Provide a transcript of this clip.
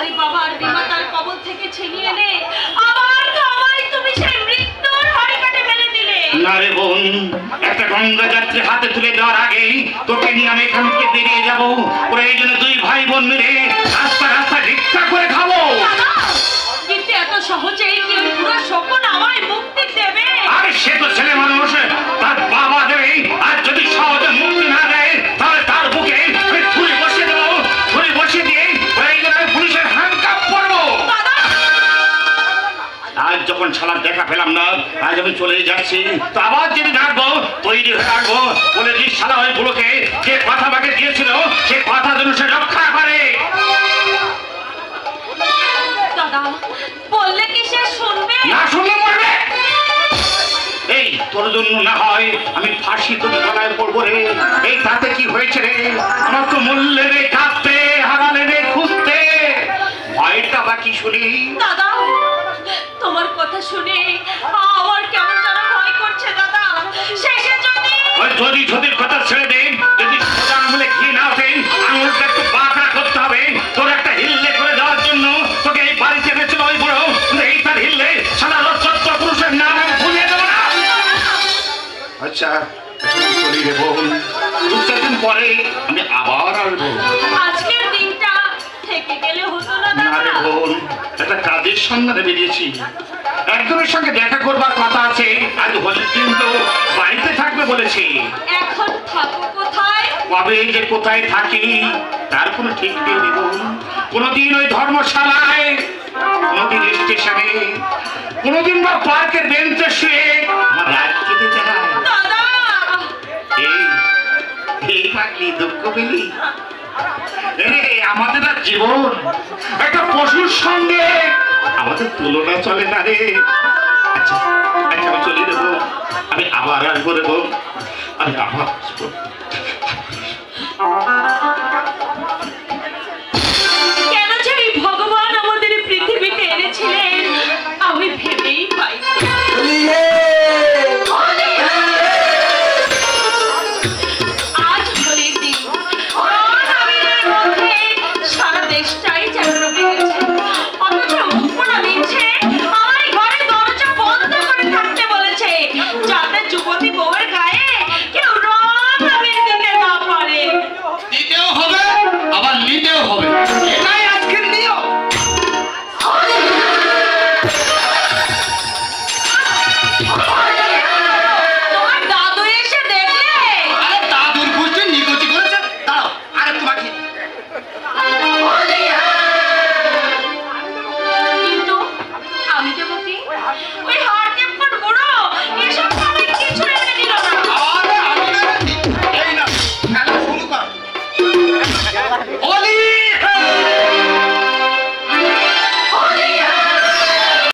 তাই বাবার বিমাতার কবল থেকে ছিনিয়ে এনে আবার তো আমায় তুমি সেই মৃত্যুর হাড়িকাঠে ফেলে দিলে। না রে বোন, একটা গঙ্গা যাত্রী হাতে তুলে দেওয়ার আগেই তোকে নিয়ে আমি এখান থেকে বেরিয়ে যাবো। প্রয়োজনে দুই ভাই বোন মিলে রাস্তা রাস্তা ভিক্ষা করে খাবো। কিন্তু এত সহজেই কি ওই পুরো শকুন আমায় মুক্তি দেবে? আরে সে তো ছেলে মানুষ, তার বাবা দেবে। আর যদি সহজে মুক্তি না দেয় তাহলে তার বুকে আমি ছুরি বসিয়ে দেবো। ছুরি বসিয়ে দিয়ে প্রয়োজনে পুলিশের হ্যান্ডকাপ করবো। আজ যখন শালার দেখা পেলাম না, আজ আমি চলে যাচ্ছি। তো আবার যদি ডাকবো তৈরি হয়ে রাখবো। বলে দিস শালা ওই বুড়োকে যে কথা আমাকে দিয়েছিল সে কথা যেন সে রক্ষা করে। দাদা বললে কি সে শুনবে? না শুনলে মরবে। এই তোর জন্য না হয় আমি ফাঁসি তোকে গলায় পড়বো রে। এই তাতে কি হয়েছে রে? আমার তো মূল্যে রে কাঁদতে, হারালে রে খুঁজতে, ভয়টা বাকি শুনি। দাদা তোমার কথা শুনে আমার কেমন যেন ভয় করছে দাদা। শেষে যদি ওই যদি ঝদির কথা ছেড়ে দে, যদি সোজা আঙুলে ঘি না ওঠে আঙুলটা একটু বাঁকড়া করতে হবে। তোর একটা হিল্লে করে দেওয়ার জন্য তোকে এই বাড়িতে এনেছিল ওই বড়। এই তার হিল্লে সারা লজ্জত পুরুষের নাম আমি ভুলিয়ে দেবো না। আচ্ছা চলি রে বোন, দু চার দিন পরে আমি আবার আসবো। আজকের দিনটা থেকে গেলে হতো না না রে দাদা? বোন, একটা কাজের সন্ধানে বেরিয়েছি। একজনের সঙ্গে দেখা করবার কথা আছে। আজ হোলির দিন তো বাড়িতে থাকবে বলেছি। এখন থাকো কোথায়? কবে যে কোথায় থাকি তার কোনো ঠিক নেই রে বোন। কোনোদিন ওই ধর্মশালায়, কোনোদিন স্টেশনে, কোনোদিন বা পার্কের বেঞ্চে শুয়ে আমার রাত কেটে যায়। দাদা এই থাকলি দুঃখ পেলি? আমাদের আর জীবন একটা পশুর সঙ্গে আমাদের তুলনা চলে না রে। আচ্ছা আচ্ছা আমি চলে দেবো, আমি আবার আসবো রে বোন, আমি আবার আসবো। কেন যে এই ভগবান আমাদের পৃথিবীতে এনেছিলেন আমি ভেবেই পাই না। আজ হোলির দিন, রং আবিরের মধ্যে সারা দেশটাই যেন রঙে গেছে। অথচ মুখপোড়া মিছে আমায় ঘরে দরজা বন্ধ করে থাকতে বলেছে, যাতে যুবতী বউয়ের গায়ে কেউ রং আবির দিতে না পারে। দিতেও হবে আবার নিতেও হবে, এটাই আজকের নিয়ম। তোমার দাদু এসে দেখলে? আরে দাদুর গোষ্ঠী নিকুচি করেছে। দাঁড়াও আরে তোমাকে কিন্তু আমি দেবো কি? ওই